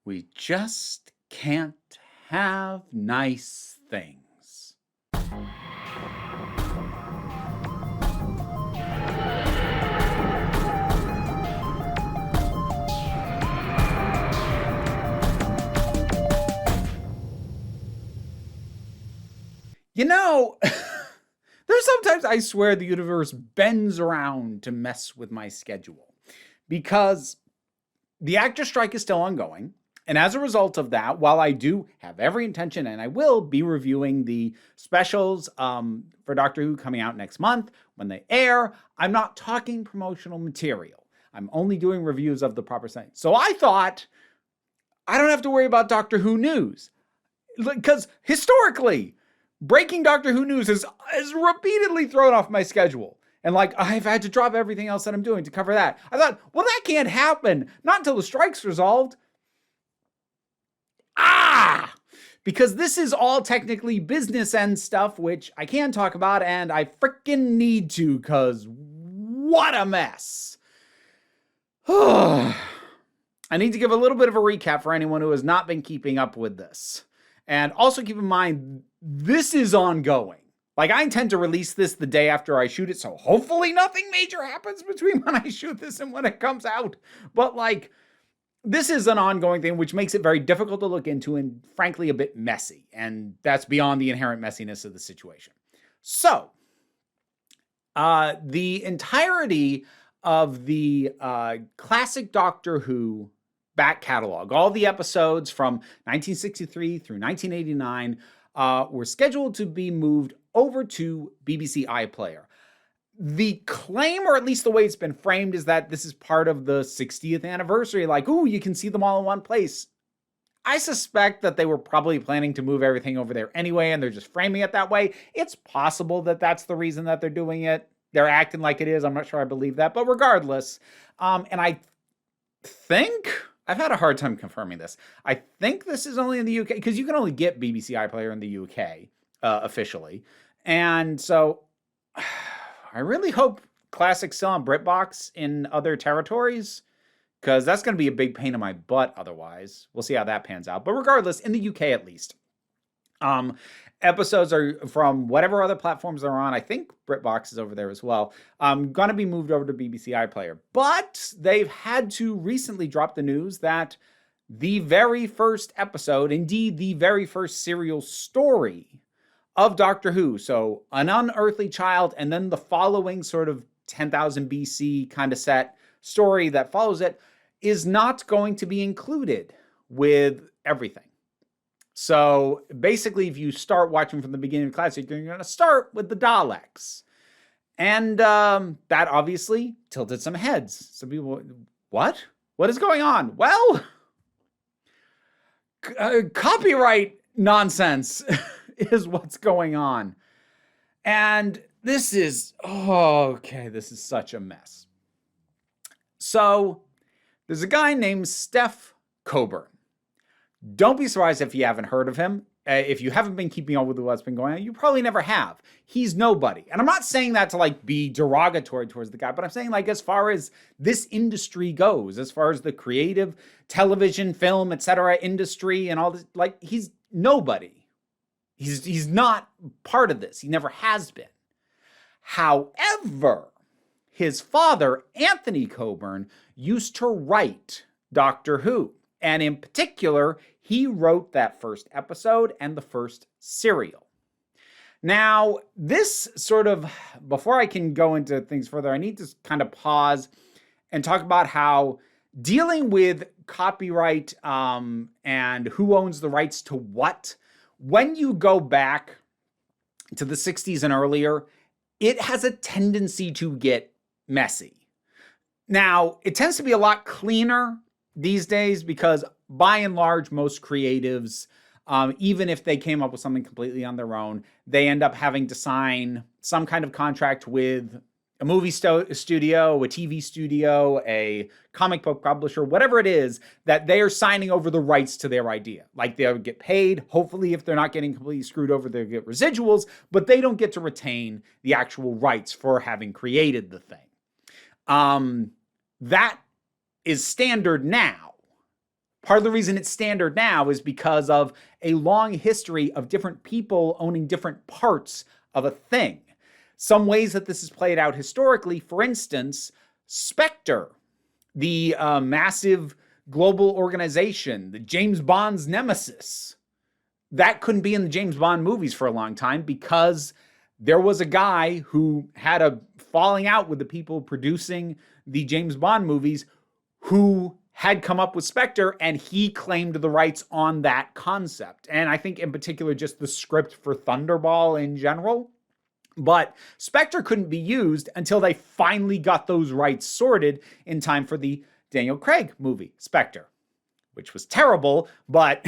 We just can't have nice things. You know, there's sometimes I swear the universe bends around to mess with my schedule because the actor strike is still ongoing. And as a result of that, while I do have every intention and I will be reviewing the specials for Doctor Who coming out next month when they air, I'm not talking promotional material. I'm only doing reviews of the proper thing. So I thought I don't have to worry about Doctor Who news. Because historically, breaking Doctor Who news has repeatedly thrown off my schedule. And I've had to drop everything else that I'm doing to cover that. I thought, well, that can't happen. Not until the strike's resolved. Because this is all technically business end stuff, which I can talk about, and I freaking need to, because what a mess. I need to give a little bit of a recap for anyone who has not been keeping up with this. And also keep in mind, this is ongoing. I intend to release this the day after I shoot it, so hopefully nothing major happens between when I shoot this and when it comes out. But this is an ongoing thing, which makes it very difficult to look into and frankly a bit messy. And that's beyond the inherent messiness of the situation. So, the entirety of the classic Doctor Who back catalog, all the episodes from 1963 through 1989, were scheduled to be moved over to BBC iPlayer. The claim, or at least the way it's been framed, is that this is part of the 60th anniversary. You can see them all in one place. I suspect that they were probably planning to move everything over there anyway, and they're just framing it that way. It's possible that that's the reason that they're doing it. They're acting like it is. I'm not sure I believe that, but regardless. And I think, I've had a hard time confirming this. I think this is only in the UK, because you can only get BBC iPlayer in the UK officially. And so I really hope Classic's still on BritBox in other territories, because that's going to be a big pain in my butt otherwise. We'll see how that pans out. But regardless, in the UK at least, episodes are from whatever other platforms they're on. I think BritBox is over there as well. Going to be moved over to BBC iPlayer. But they've had to recently drop the news that the very first episode, indeed the very first serial story of Doctor Who, so an unearthly child, and then the following sort of 10,000 BC kind of set story that follows it, is not going to be included with everything. So basically, if you start watching from the beginning of Classic, you're going to start with the Daleks. And that obviously tilted some heads. Some people, what? What is going on? Well, copyright nonsense is what's going on. And this is, this is such a mess. So there's a guy named Steph Coburn. Don't be surprised if you haven't heard of him. If you haven't been keeping up with what's been going on, you probably never have. He's nobody. And I'm not saying that to be derogatory towards the guy, but I'm saying as far as this industry goes, as far as the creative television, film, etc. industry and all this, he's nobody. He's not part of this. He never has been. However, his father, Anthony Coburn, used to write Doctor Who. And in particular, he wrote that first episode and the first serial. Now, this sort of, before I can go into things further, I need to kind of pause and talk about how dealing with copyright and who owns the rights to what, when you go back to the 60s and earlier, it has a tendency to get messy. Now, it tends to be a lot cleaner these days because by and large, most creatives, even if they came up with something completely on their own, they end up having to sign some kind of contract with a movie studio, a TV studio, a comic book publisher, whatever it is, that they are signing over the rights to their idea. They'll get paid. Hopefully, if they're not getting completely screwed over, they'll get residuals, but they don't get to retain the actual rights for having created the thing. That is standard now. Part of the reason it's standard now is because of a long history of different people owning different parts of a thing. Some ways that this is played out historically, for instance, Spectre, the massive global organization, the James Bond's nemesis, that couldn't be in the James Bond movies for a long time because there was a guy who had a falling out with the people producing the James Bond movies who had come up with Spectre, and he claimed the rights on that concept. And I think in particular just the script for Thunderball in general. But Spectre couldn't be used until they finally got those rights sorted in time for the Daniel Craig movie, Spectre, which was terrible, but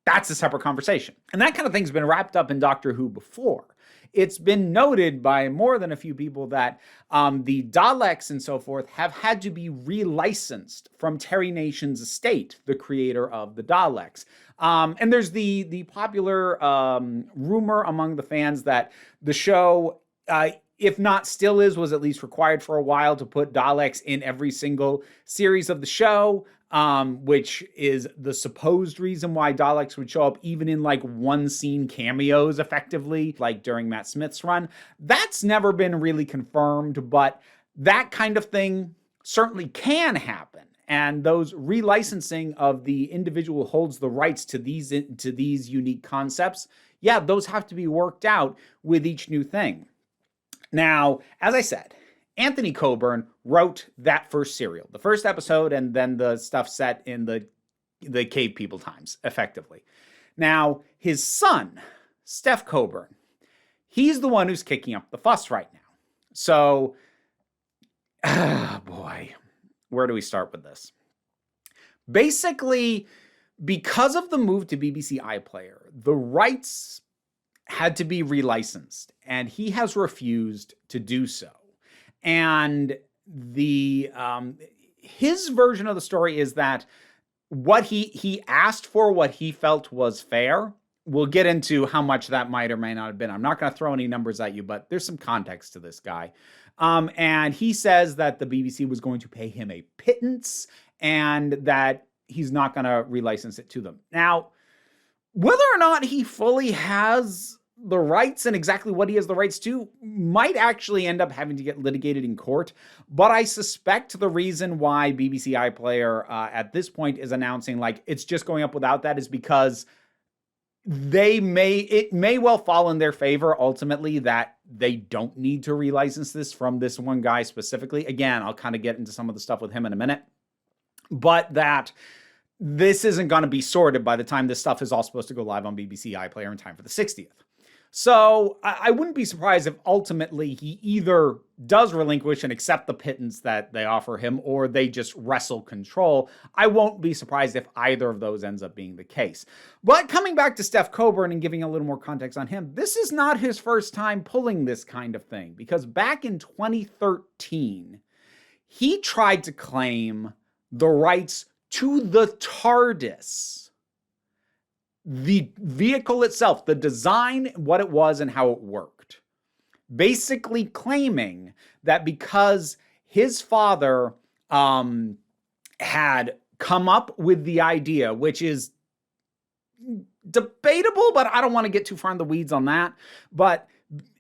that's a separate conversation. And that kind of thing's been wrapped up in Doctor Who before. It's been noted by more than a few people that the Daleks and so forth have had to be relicensed from Terry Nation's estate, the creator of the Daleks. And there's the popular rumor among the fans that the show, if not still is, was at least required for a while to put Daleks in every single series of the show. Which is the supposed reason why Daleks would show up even in like one scene cameos effectively, like during Matt Smith's run. That's never been really confirmed, but that kind of thing certainly can happen. And those relicensing of the individual who holds the rights to these unique concepts, yeah, those have to be worked out with each new thing. Now, as I said, Anthony Coburn wrote that first serial, the first episode, and then the stuff set in the cave people times, effectively. Now, his son, Steph Coburn, he's the one who's kicking up the fuss right now. So, boy, where do we start with this? Basically, because of the move to BBC iPlayer, the rights had to be relicensed, and he has refused to do so. And his version of the story is that what he asked for, what he felt was fair. We'll get into how much that might or may not have been. I'm not going to throw any numbers at you, but there's some context to this guy. And he says that the BBC was going to pay him a pittance and that he's not going to relicense it to them. Now, whether or not he fully has the rights and exactly what he has the rights to might actually end up having to get litigated in court. But I suspect the reason why BBC iPlayer at this point is announcing like it's just going up without that is because it may well fall in their favor ultimately that they don't need to relicense this from this one guy specifically. Again, I'll kind of get into some of the stuff with him in a minute. But that this isn't going to be sorted by the time this stuff is all supposed to go live on BBC iPlayer in time for the 60th. So I wouldn't be surprised if ultimately he either does relinquish and accept the pittance that they offer him, or they just wrestle control. I won't be surprised if either of those ends up being the case. But coming back to Steph Coburn and giving a little more context on him, this is not his first time pulling this kind of thing, because back in 2013, he tried to claim the rights to the TARDIS. The vehicle itself, the design, what it was, and how it worked. Basically claiming that because his father had come up with the idea, which is debatable, but I don't want to get too far in the weeds on that. But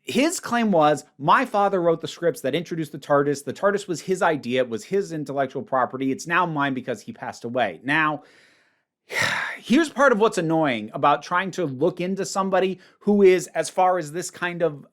his claim was, my father wrote the scripts that introduced the TARDIS. The TARDIS was his idea. It was his intellectual property. It's now mine because he passed away. Now, here's part of what's annoying about trying to look into somebody who is, as far as this kind of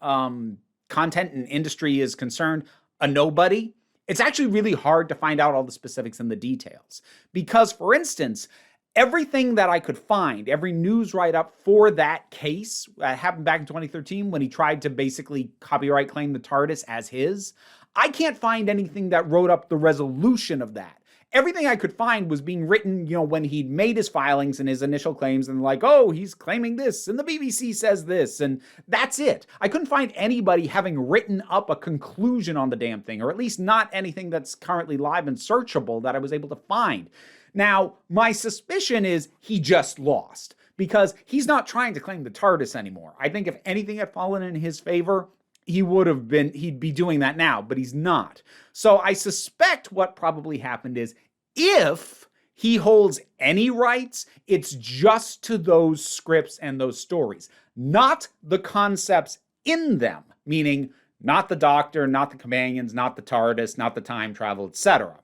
content and industry is concerned, a nobody. It's actually really hard to find out all the specifics and the details. Because, for instance, everything that I could find, every news write-up for that case happened back in 2013 when he tried to basically copyright claim the TARDIS as his. I can't find anything that wrote up the resolution of that. Everything I could find was being written, when he'd made his filings and his initial claims and like, oh, he's claiming this and the BBC says this and that's it. I couldn't find anybody having written up a conclusion on the damn thing, or at least not anything that's currently live and searchable that I was able to find. Now, my suspicion is he just lost because he's not trying to claim the TARDIS anymore. I think if anything had fallen in his favor, he'd be doing that now, but he's not. So I suspect what probably happened is if he holds any rights, it's just to those scripts and those stories, not the concepts in them, meaning not the Doctor, not the companions, not the TARDIS, not the time travel, etc.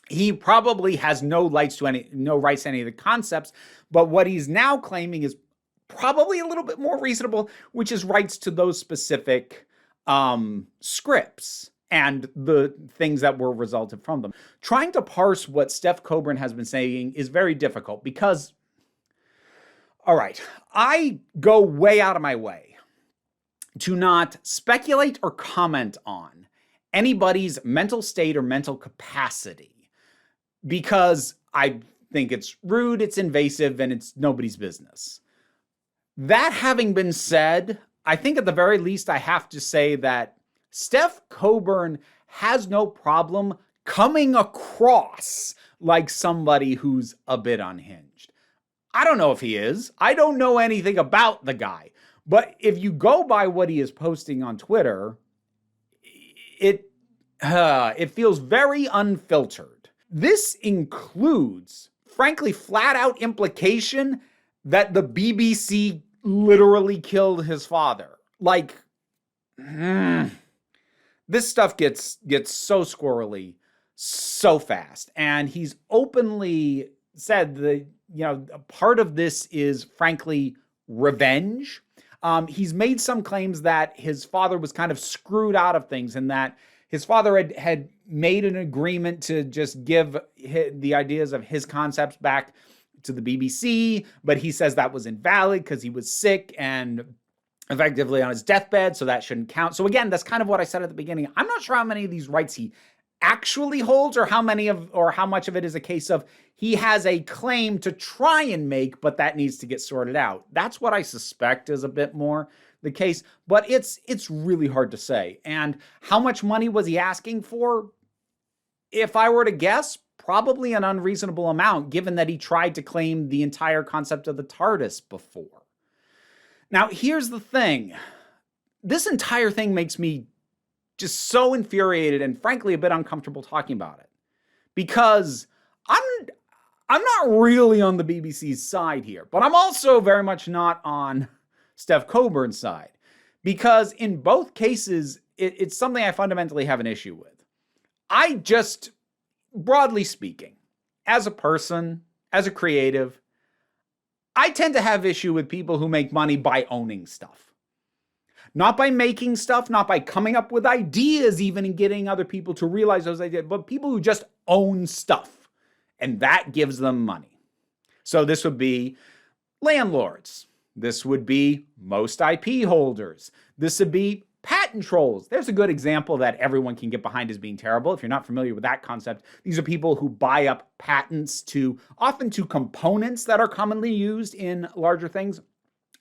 He probably has no rights to any of the concepts, but what he's now claiming is probably a little bit more reasonable, which is rights to those specific scripts and the things that were resulted from them. Trying to parse what Steph Coburn has been saying is very difficult because, all right, I go way out of my way to not speculate or comment on anybody's mental state or mental capacity because I think it's rude, it's invasive, and it's nobody's business. That having been said, I think at the very least I have to say that Steph Coburn has no problem coming across like somebody who's a bit unhinged. I don't know if he is. I don't know anything about the guy. But if you go by what he is posting on Twitter, it feels very unfiltered. This includes, frankly, flat out implication that the BBC literally killed his father. Like, this stuff gets so squirrely so fast. And he's openly said that, part of this is, frankly, revenge. He's made some claims that his father was kind of screwed out of things and that his father had made an agreement to just give the ideas of his concepts back to the BBC, but he says that was invalid because he was sick and effectively on his deathbed, so that shouldn't count. So again, that's kind of what I said at the beginning. I'm not sure how many of these rights he actually holds or how much of it is a case of he has a claim to try and make, but that needs to get sorted out. That's what I suspect is a bit more the case, but it's really hard to say. And how much money was he asking for? If I were to guess, probably an unreasonable amount, given that he tried to claim the entire concept of the TARDIS before. Now, here's the thing. This entire thing makes me just so infuriated and frankly a bit uncomfortable talking about it. Because I'm not really on the BBC's side here, but I'm also very much not on Steph Coburn's side. Because in both cases, it's something I fundamentally have an issue with. I just, broadly speaking, as a person, as a creative, I tend to have issue with people who make money by owning stuff. Not by making stuff, not by coming up with ideas even and getting other people to realize those ideas, but people who just own stuff. And that gives them money. So this would be landlords. This would be most IP holders. This would be patent trolls. There's a good example that everyone can get behind as being terrible. If you're not familiar with that concept, these are people who buy up patents often to components that are commonly used in larger things,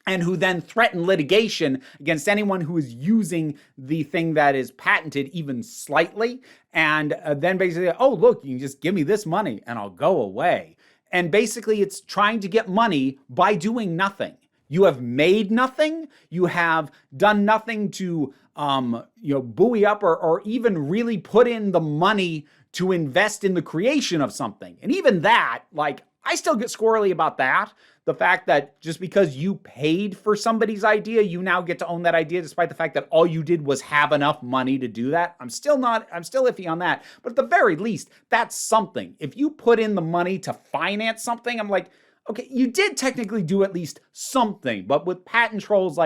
and who then threaten litigation against anyone who is using the thing that is patented even slightly. And then basically, oh, look, you can just give me this money and I'll go away. And basically, it's trying to get money by doing nothing. You have made nothing. You have done nothing to, buoy up or even really put in the money to invest in the creation of something. And even that, I still get squirrely about that. The fact that just because you paid for somebody's idea, you now get to own that idea, despite the fact that all you did was have enough money to do that. I'm still iffy on that. But at the very least, that's something. If you put in the money to finance something, I'm like, okay, you did technically do at least something. But with patent trolls,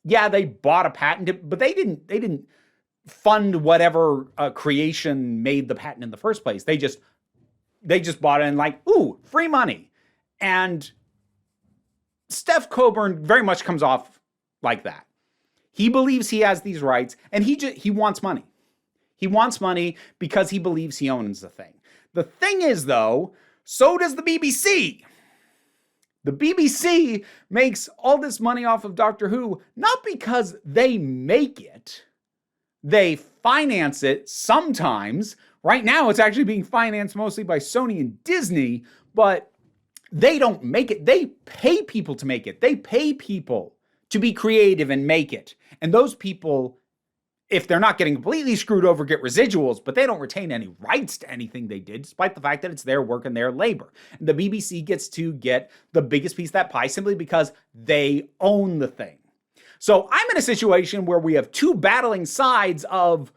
yeah, they bought a patent, but they didn't fund whatever creation made the patent in the first place. They just bought it and ooh, free money. And Steph Coburn very much comes off like that. He believes he has these rights, and he wants money. He wants money because he believes he owns the thing. The thing is, though, so does the BBC. The BBC makes all this money off of Doctor Who, not because they make it. They finance it sometimes. Right now, it's actually being financed mostly by Sony and Disney, but they don't make it. They pay people to make it. They pay people to be creative and make it. And those people if they're not getting completely screwed over, get residuals, but they don't retain any rights to anything they did, despite the fact that it's their work and their labor. And the BBC gets to get the biggest piece of that pie simply because they own the thing. So I'm in a situation where we have two battling sides of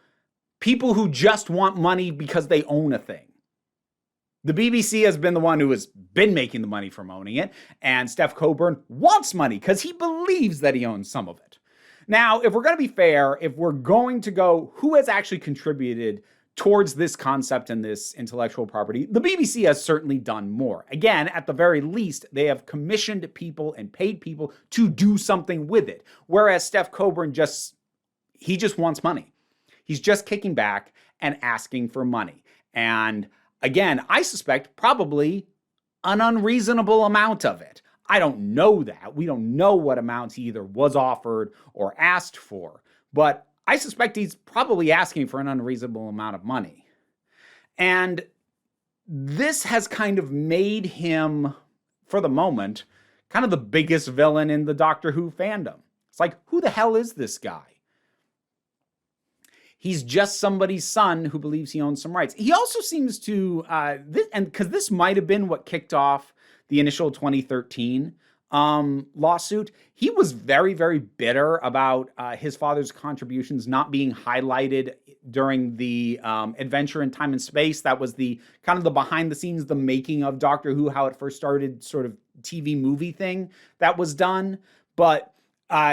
people who just want money because they own a thing. The BBC has been the one who has been making the money from owning it, and Steph Coburn wants money because he believes that he owns some of it. Now, if we're going to be fair, if we're going to go who has actually contributed towards this concept and this intellectual property, the BBC has certainly done more. Again, at the very least, they have commissioned people and paid people to do something with it. Whereas Steph Coburn just wants money. He's just kicking back and asking for money. And again, I suspect probably an unreasonable amount of it. I don't know that. We don't know what amounts he either was offered or asked for. But I suspect he's probably asking for an unreasonable amount of money. And this has kind of made him, for the moment, kind of the biggest villain in the Doctor Who fandom. It's like, who the hell is this guy? He's just somebody's son who believes he owns some rights. He also seems to, because this might have been what kicked off the initial 2013 lawsuit, he was very, very bitter about his father's contributions not being highlighted during the Adventure in Time and Space. That was the kind of the behind the scenes, the making of Doctor Who, how it first started, sort of TV movie thing that was done. But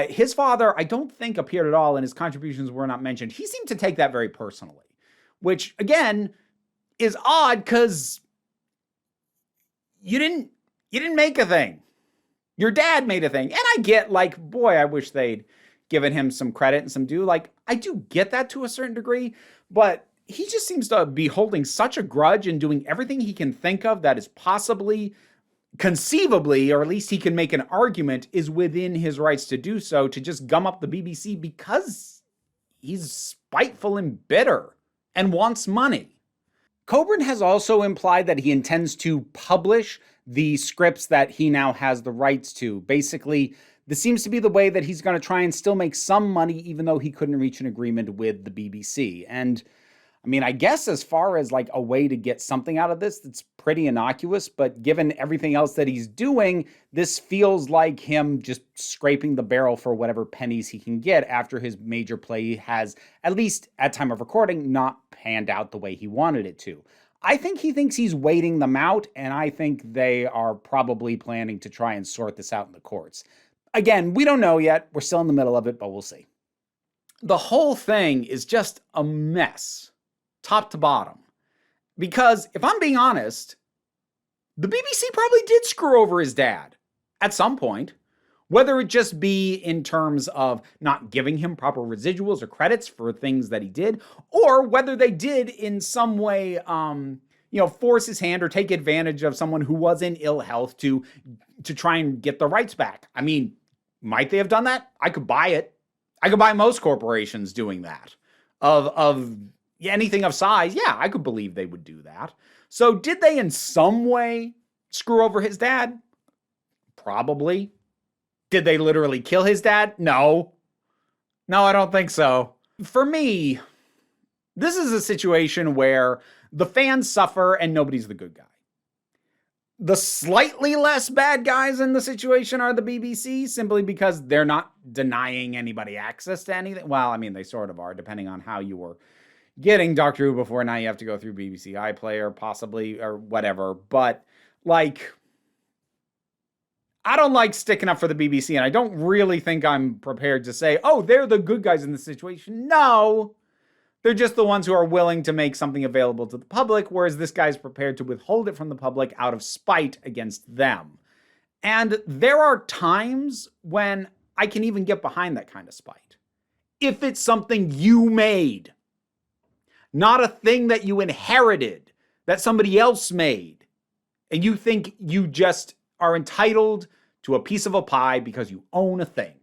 his father, I don't think, appeared at all, and his contributions were not mentioned. He seemed to take that very personally, which, again, is odd because you didn't make a thing. Your dad made a thing. And I get, like, boy, I wish they'd given him some credit and some due. Like, I do get that to a certain degree, but he just seems to be holding such a grudge and doing everything he can think of that is possibly, conceivably, or at least he can make an argument, is within his rights to do so, to just gum up the BBC because he's spiteful and bitter and wants money. Coburn has also implied that he intends to publish the scripts that he now has the rights to. Basically, this seems to be the way that he's going to try and still make some money, even though he couldn't reach an agreement with the BBC. And I mean, I guess as far as like a way to get something out of this, that's pretty innocuous, but given everything else that he's doing, this feels like him just scraping the barrel for whatever pennies he can get after his major play has, at least at time of recording, not panned out the way he wanted it to. I think he thinks he's waiting them out, and I think they are probably planning to try and sort this out in the courts. Again, we don't know yet. We're still in the middle of it, but we'll see. The whole thing is just a mess, top to bottom. Because if I'm being honest, the BBC probably did screw over his dad at some point. Whether it just be in terms of not giving him proper residuals or credits for things that he did, or whether they did in some way, force his hand or take advantage of someone who was in ill health to try and get the rights back. I mean, might they have done that? I could buy it. I could buy most corporations doing that. Of anything of size, yeah, I could believe they would do that. So did they in some way screw over his dad? Probably. Did they literally kill his dad? No. No, I don't think so. For me, this is a situation where the fans suffer and nobody's the good guy. The slightly less bad guys in the situation are the BBC, simply because they're not denying anybody access to anything. Well, I mean, they sort of are, depending on how you were getting Doctor Who before. Now you have to go through BBC iPlayer, possibly, or whatever. But, like, I don't like sticking up for the BBC, and I don't really think I'm prepared to say, oh, they're the good guys in this situation. No, they're just the ones who are willing to make something available to the public, whereas this guy's prepared to withhold it from the public out of spite against them. And there are times when I can even get behind that kind of spite. If it's something you made, not a thing that you inherited, that somebody else made, and you think you just are entitled to a piece of a pie because you own a thing.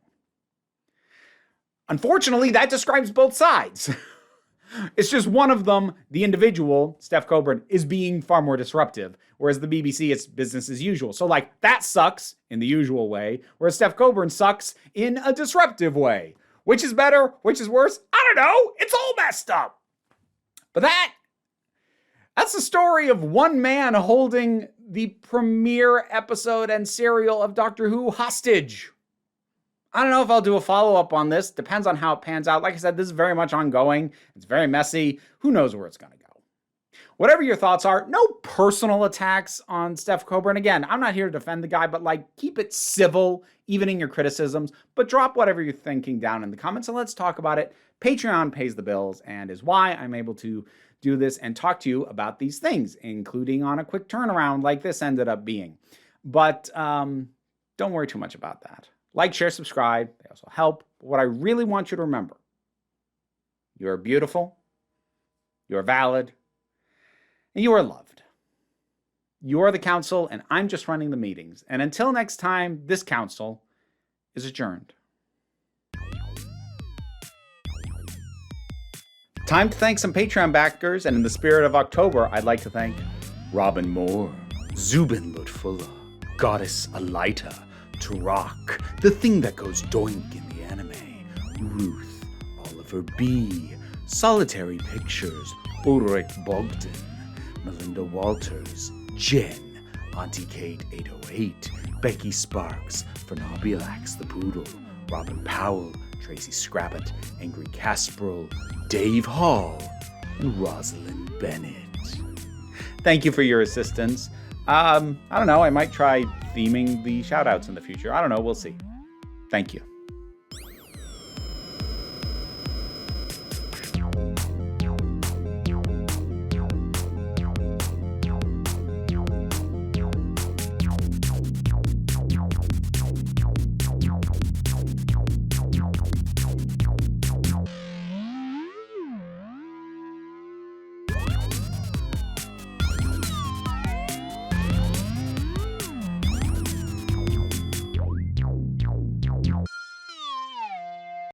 Unfortunately, that describes both sides. It's just one of them, the individual, Steph Coburn, is being far more disruptive, whereas the BBC, it's business as usual. So, like, that sucks in the usual way, whereas Steph Coburn sucks in a disruptive way. Which is better? Which is worse? I don't know. It's all messed up. But that's the story of one man holding the premiere episode and serial of Doctor Who hostage. I don't know if I'll do a follow-up on this. Depends on how it pans out. Like I said, this is very much ongoing. It's very messy. Who knows where it's going to go? Whatever your thoughts are, no personal attacks on Steph Coburn. Again, I'm not here to defend the guy, but keep it civil, even in your criticisms. But drop whatever you're thinking down in the comments and let's talk about it. Patreon pays the bills and is why I'm able to do this and talk to you about these things, including on a quick turnaround like this ended up being. But don't worry too much about that. Like, share, subscribe. They also help. But what I really want you to remember, you're beautiful, you're valid, and you are loved. You are the council, and I'm just running the meetings. And until next time, this council is adjourned. Time to thank some Patreon backers, and in the spirit of October, I'd like to thank Robin Moore, Zubin Lutfullah, Goddess Alita, Turok, The Thing That Goes Doink in the Anime, Ruth, Oliver B., Solitary Pictures, Ulrich Bogdan, Melinda Walters, Jen, Auntie Kate 808, Becky Sparks, Fernobilax the Poodle, Robin Powell, Tracy Scrappett, Angry Casperl, Dave Hall, and Rosalind Bennett. Thank you for your assistance. I don't know, I might try theming the shoutouts in the future. I don't know, we'll see. Thank you.